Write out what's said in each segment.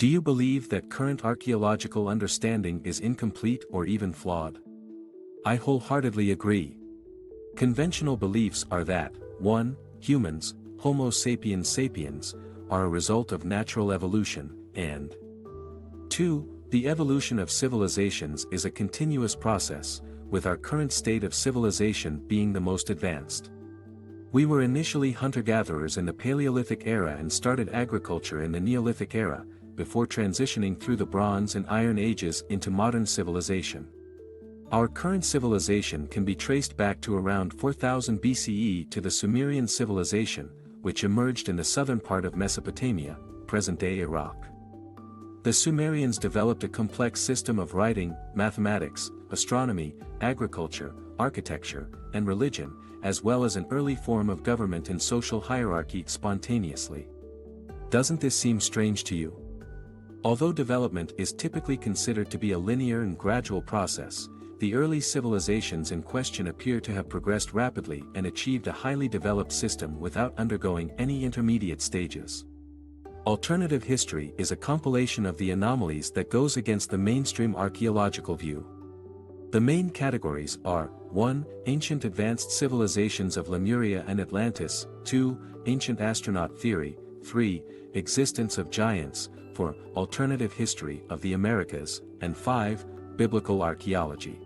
Do you believe that current archaeological understanding is incomplete or even flawed? I wholeheartedly agree. Conventional beliefs are that, 1. Humans, Homo sapiens sapiens, are a result of natural evolution, and 2. The evolution of civilizations is a continuous process, with our current state of civilization being the most advanced. We were initially hunter-gatherers in the Paleolithic era and started agriculture in the Neolithic era, before transitioning through the Bronze and Iron Ages into modern civilization. Our current civilization can be traced back to around 4000 BCE to the Sumerian civilization, which emerged in the southern part of Mesopotamia, present-day Iraq. The Sumerians developed a complex system of writing, mathematics, astronomy, agriculture, architecture, and religion, as well as an early form of government and social hierarchy spontaneously. Doesn't this seem strange to you? Although development is typically considered to be a linear and gradual process, the early civilizations in question appear to have progressed rapidly and achieved a highly developed system without undergoing any intermediate stages. Alternative history is a compilation of the anomalies that goes against the mainstream archaeological view. The main categories are 1. Ancient advanced civilizations of Lemuria and Atlantis, 2. Ancient astronaut theory, 3. Existence of giants, 4. Alternative history of the Americas, and 5. Biblical archaeology.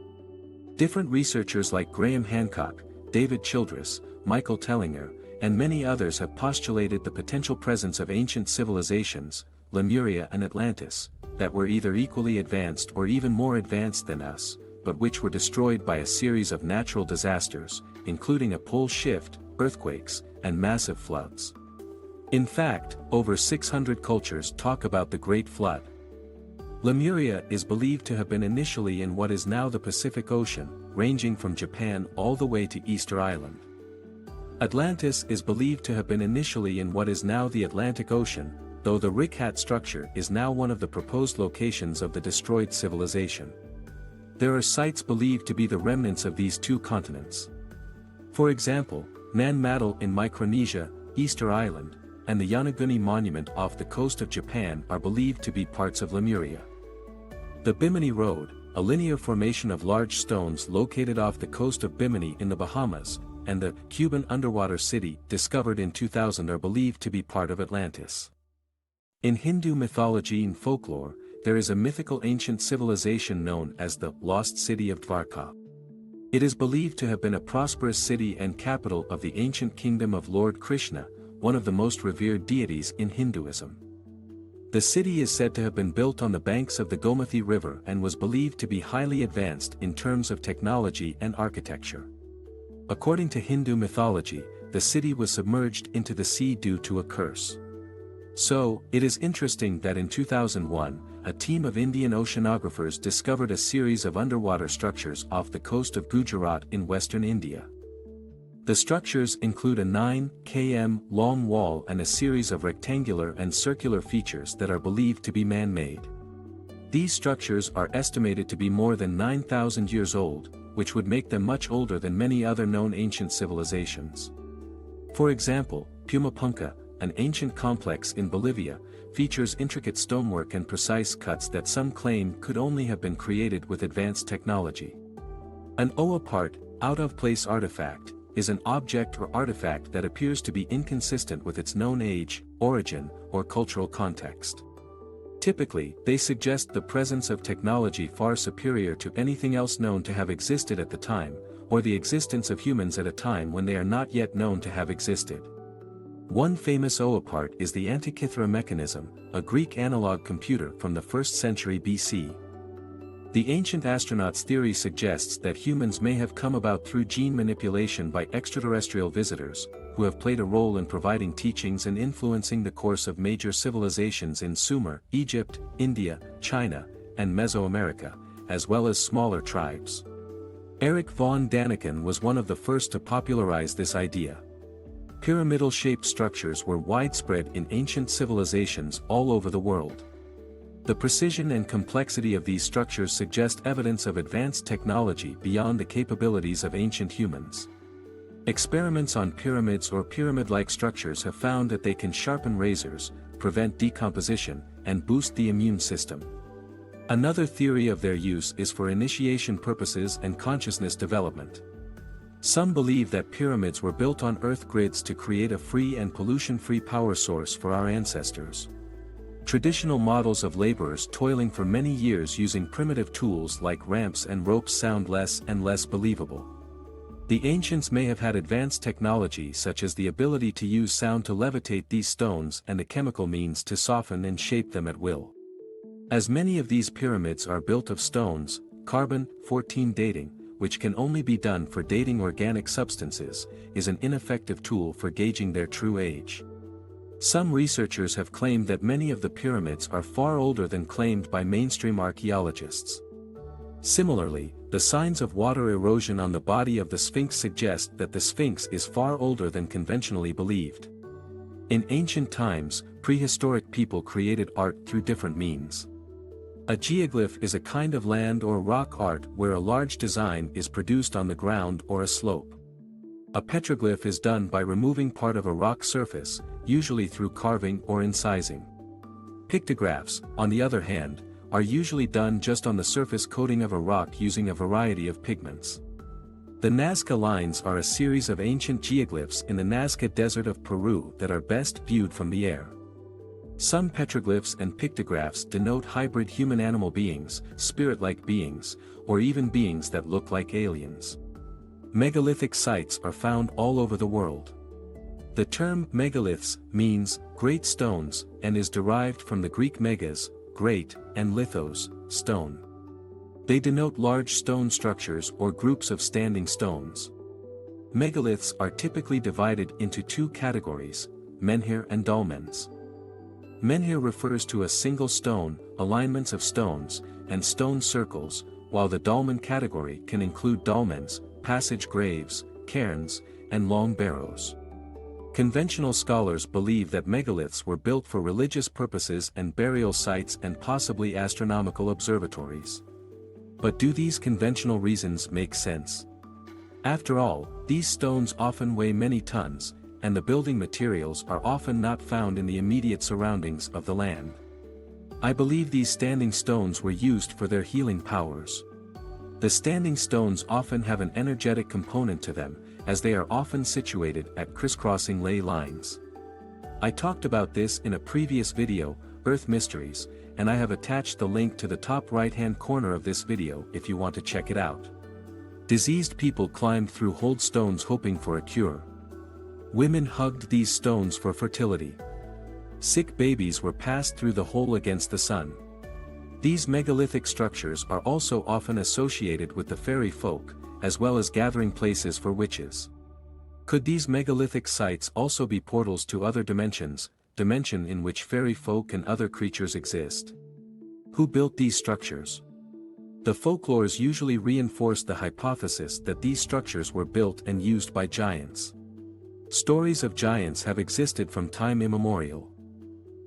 Different researchers like Graham Hancock, David Childress, Michael Tellinger, and many others have postulated the potential presence of ancient civilizations, Lemuria and Atlantis, that were either equally advanced or even more advanced than us, but which were destroyed by a series of natural disasters, including a pole shift, earthquakes, and massive floods. In fact, over 600 cultures talk about the Great Flood. Lemuria is believed to have been initially in what is now the Pacific Ocean, ranging from Japan all the way to Easter Island. Atlantis is believed to have been initially in what is now the Atlantic Ocean, though the Rick-Hat structure is now one of the proposed locations of the destroyed civilization. There are sites believed to be the remnants of these two continents. For example, Nan Madol in Micronesia, Easter Island, and the Yonaguni Monument off the coast of Japan are believed to be parts of Lemuria. The Bimini Road, a linear formation of large stones located off the coast of Bimini in the Bahamas, and the Cuban underwater city discovered in 2000 are believed to be part of Atlantis. In Hindu mythology and folklore, there is a mythical ancient civilization known as the Lost City of Dwarka. It is believed to have been a prosperous city and capital of the ancient kingdom of Lord Krishna, one of the most revered deities in Hinduism. The city is said to have been built on the banks of the Gomathi River and was believed to be highly advanced in terms of technology and architecture. According to Hindu mythology, the city was submerged into the sea due to a curse. So, it is interesting that in 2001, a team of Indian oceanographers discovered a series of underwater structures off the coast of Gujarat in western India. The structures include a 9 km long wall and a series of rectangular and circular features that are believed to be man-made. These structures are estimated to be more than 9,000 years old, which would make them much older than many other known ancient civilizations. For example, Pumapunka, an ancient complex in Bolivia, features intricate stonework and precise cuts that some claim could only have been created with advanced technology. An Oa part, out-of-place artifact, is an object or artifact that appears to be inconsistent with its known age, origin, or cultural context. Typically, they suggest the presence of technology far superior to anything else known to have existed at the time, or the existence of humans at a time when they are not yet known to have existed. One famous Oa part is the Antikythera mechanism, a Greek analog computer from the 1st century BC. The ancient astronaut theory suggests that humans may have come about through gene manipulation by extraterrestrial visitors, who have played a role in providing teachings and influencing the course of major civilizations in Sumer, Egypt, India, China, and Mesoamerica, as well as smaller tribes. Erich von Daniken was one of the first to popularize this idea. Pyramidal-shaped structures were widespread in ancient civilizations all over the world. The precision and complexity of these structures suggest evidence of advanced technology beyond the capabilities of ancient humans. Experiments on pyramids or pyramid-like structures have found that they can sharpen razors, prevent decomposition, and boost the immune system. Another theory of their use is for initiation purposes and consciousness development. Some believe that pyramids were built on Earth grids to create a free and pollution-free power source for our ancestors. Traditional models of laborers toiling for many years using primitive tools like ramps and ropes sound less and less believable. The ancients may have had advanced technology such as the ability to use sound to levitate these stones and the chemical means to soften and shape them at will. As many of these pyramids are built of stones, carbon-14 dating, which can only be done for dating organic substances, is an ineffective tool for gauging their true age. Some researchers have claimed that many of the pyramids are far older than claimed by mainstream archaeologists. Similarly, the signs of water erosion on the body of the Sphinx suggest that the Sphinx is far older than conventionally believed. In ancient times, prehistoric people created art through different means. A geoglyph is a kind of land or rock art where a large design is produced on the ground or a slope. A petroglyph is done by removing part of a rock surface, usually through carving or incising. Pictographs, on the other hand, are usually done just on the surface coating of a rock using a variety of pigments. The Nazca lines are a series of ancient geoglyphs in the Nazca Desert of Peru that are best viewed from the air. Some petroglyphs and pictographs denote hybrid human-animal beings, spirit-like beings, or even beings that look like aliens. Megalithic sites are found all over the world. The term megaliths means great stones and is derived from the Greek megas, great, and lithos, stone. They denote large stone structures or groups of standing stones. Megaliths are typically divided into two categories, menhir and dolmens. Menhir refers to a single stone, alignments of stones, and stone circles, while the dolmen category can include dolmens, passage graves, cairns, and long barrows. Conventional scholars believe that megaliths were built for religious purposes and burial sites and possibly astronomical observatories. But do these conventional reasons make sense? After all, these stones often weigh many tons, and the building materials are often not found in the immediate surroundings of the land. I believe these standing stones were used for their healing powers. The standing stones often have an energetic component to them, as they are often situated at crisscrossing ley lines. I talked about this in a previous video, Earth Mysteries, and I have attached the link to the top right-hand corner of this video if you want to check it out. Diseased people climbed through hold stones hoping for a cure. Women hugged these stones for fertility. Sick babies were passed through the hole against the sun. These megalithic structures are also often associated with the fairy folk, as well as gathering places for witches. Could these megalithic sites also be portals to other dimensions, dimension in which fairy folk and other creatures exist? Who built these structures? The folklores usually reinforce the hypothesis that these structures were built and used by giants. Stories of giants have existed from time immemorial.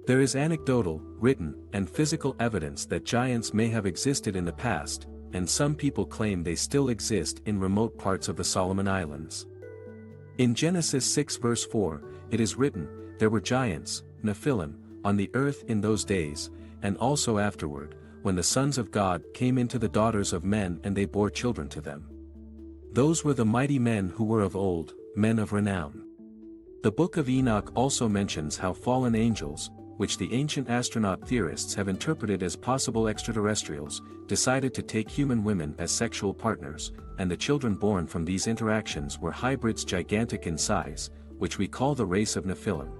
There is anecdotal, written, and physical evidence that giants may have existed in the past, and some people claim they still exist in remote parts of the Solomon Islands. In Genesis 6 verse 4, it is written, "There were giants, Nephilim, on the earth in those days, and also afterward, when the sons of God came into the daughters of men and they bore children to them. Those were the mighty men who were of old, men of renown." The Book of Enoch also mentions how fallen angels, which the ancient astronaut theorists have interpreted as possible extraterrestrials, decided to take human women as sexual partners, and the children born from these interactions were hybrids gigantic in size, which we call the race of Nephilim.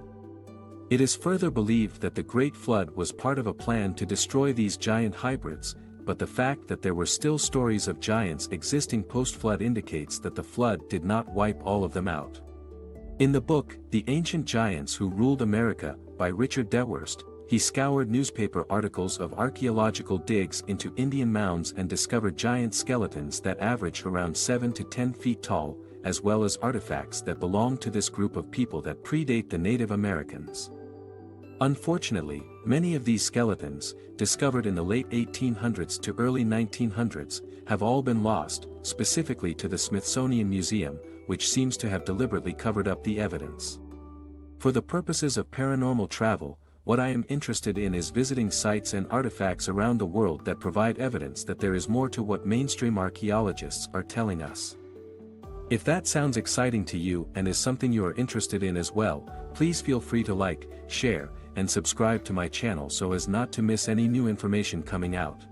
It is further believed that the Great Flood was part of a plan to destroy these giant hybrids, but the fact that there were still stories of giants existing post-flood indicates that the flood did not wipe all of them out. In the book, The Ancient Giants Who Ruled America, by Richard Deworst, he scoured newspaper articles of archaeological digs into Indian mounds and discovered giant skeletons that averaged around 7 to 10 feet tall, as well as artifacts that belong to this group of people that predate the Native Americans. Unfortunately, many of these skeletons, discovered in the late 1800s to early 1900s, have all been lost, specifically to the Smithsonian Museum, which seems to have deliberately covered up the evidence. For the purposes of paranormal travel, what I am interested in is visiting sites and artifacts around the world that provide evidence that there is more to what mainstream archaeologists are telling us. If that sounds exciting to you and is something you are interested in as well, please feel free to like, share, and subscribe to my channel so as not to miss any new information coming out.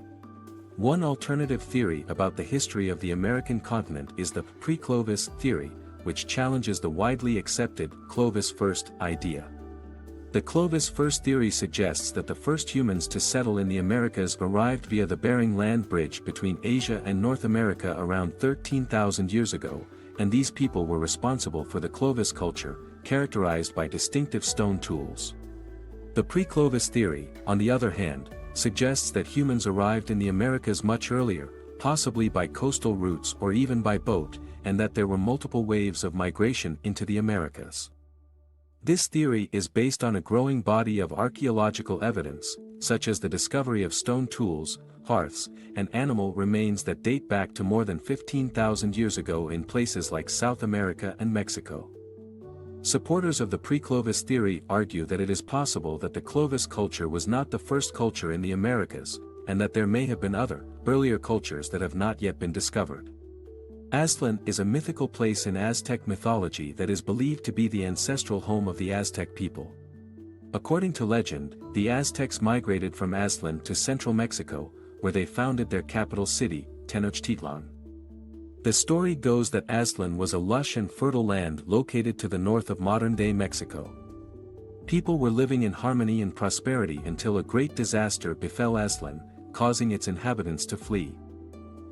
One alternative theory about the history of the American continent is the pre-Clovis theory, which challenges the widely accepted Clovis first idea. The Clovis first theory suggests that the first humans to settle in the Americas arrived via the Bering Land Bridge between Asia and North America around 13,000 years ago, and these people were responsible for the Clovis culture, characterized by distinctive stone tools. The pre-Clovis theory, on the other hand, suggests that humans arrived in the Americas much earlier, possibly by coastal routes or even by boat, and that there were multiple waves of migration into the Americas. This theory is based on a growing body of archaeological evidence, such as the discovery of stone tools, hearths, and animal remains that date back to more than 15,000 years ago in places like South America and Mexico. Supporters of the pre-Clovis theory argue that it is possible that the Clovis culture was not the first culture in the Americas, and that there may have been other, earlier cultures that have not yet been discovered. Aztlan is a mythical place in Aztec mythology that is believed to be the ancestral home of the Aztec people. According to legend, the Aztecs migrated from Aztlan to central Mexico, where they founded their capital city, Tenochtitlan. The story goes that Aztlan was a lush and fertile land located to the north of modern-day Mexico. People were living in harmony and prosperity until a great disaster befell Aztlan, causing its inhabitants to flee.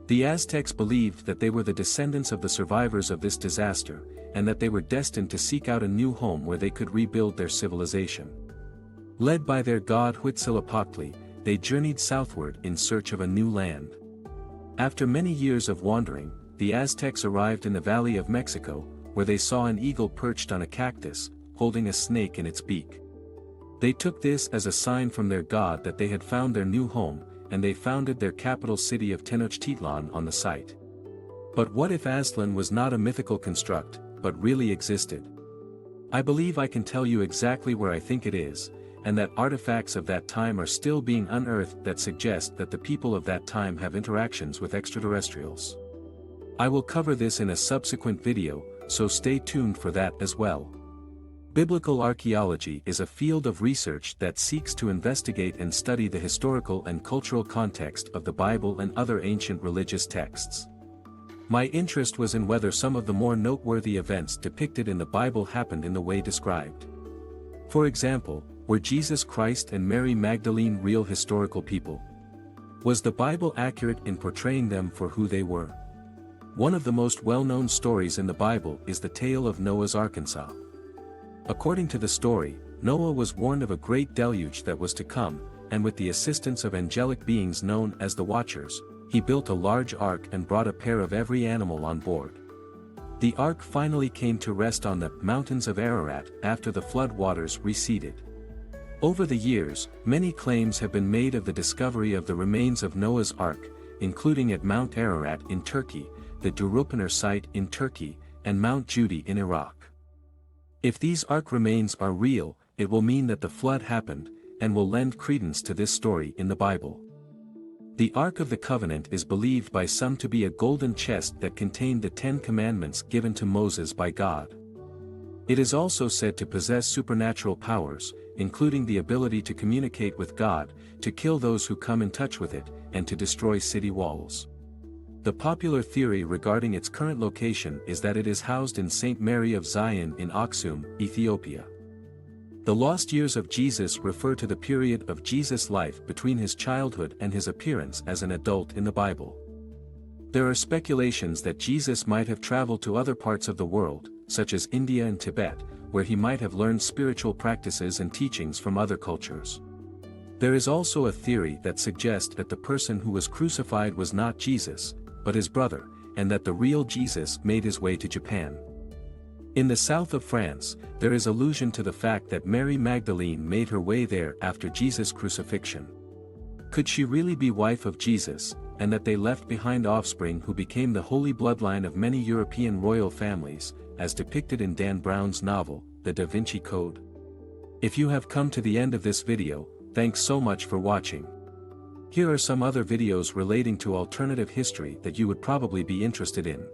The Aztecs believed that they were the descendants of the survivors of this disaster, and that they were destined to seek out a new home where they could rebuild their civilization. Led by their god Huitzilopochtli, they journeyed southward in search of a new land. After many years of wandering, the Aztecs arrived in the Valley of Mexico, where they saw an eagle perched on a cactus, holding a snake in its beak. They took this as a sign from their god that they had found their new home, and they founded their capital city of Tenochtitlan on the site. But what if Aztlan was not a mythical construct, but really existed? I believe I can tell you exactly where I think it is, and that artifacts of that time are still being unearthed that suggest that the people of that time have interactions with extraterrestrials. I will cover this in a subsequent video, so stay tuned for that as well. Biblical archaeology is a field of research that seeks to investigate and study the historical and cultural context of the Bible and other ancient religious texts. My interest was in whether some of the more noteworthy events depicted in the Bible happened in the way described. For example, were Jesus Christ and Mary Magdalene real historical people? Was the Bible accurate in portraying them for who they were? One of the most well-known stories in the Bible is the tale of Noah's Arkansas. According to the story, Noah was warned of a great deluge that was to come, and with the assistance of angelic beings known as the Watchers, he built a large ark and brought a pair of every animal on board. The ark finally came to rest on the mountains of Ararat after the flood waters receded. Over the years, many claims have been made of the discovery of the remains of Noah's ark, including at Mount Ararat in Turkey, the Durupınar site in Turkey, and Mount Judy in Iraq. If these ark remains are real, it will mean that the flood happened, and will lend credence to this story in the Bible. The Ark of the Covenant is believed by some to be a golden chest that contained the 10 Commandments given to Moses by God. It is also said to possess supernatural powers, including the ability to communicate with God, to kill those who come in touch with it, and to destroy city walls. The popular theory regarding its current location is that it is housed in St. Mary of Zion in Aksum, Ethiopia. The lost years of Jesus refer to the period of Jesus' life between his childhood and his appearance as an adult in the Bible. There are speculations that Jesus might have traveled to other parts of the world, such as India and Tibet, where he might have learned spiritual practices and teachings from other cultures. There is also a theory that suggests that the person who was crucified was not Jesus, but his brother, and that the real Jesus made his way to Japan. In the south of France, there is allusion to the fact that Mary Magdalene made her way there after Jesus' crucifixion. Could she really be wife of Jesus, and that they left behind offspring who became the holy bloodline of many European royal families, as depicted in Dan Brown's novel, The Da Vinci Code? If you have come to the end of this video, thanks so much for watching. Here are some other videos relating to alternative history that you would probably be interested in.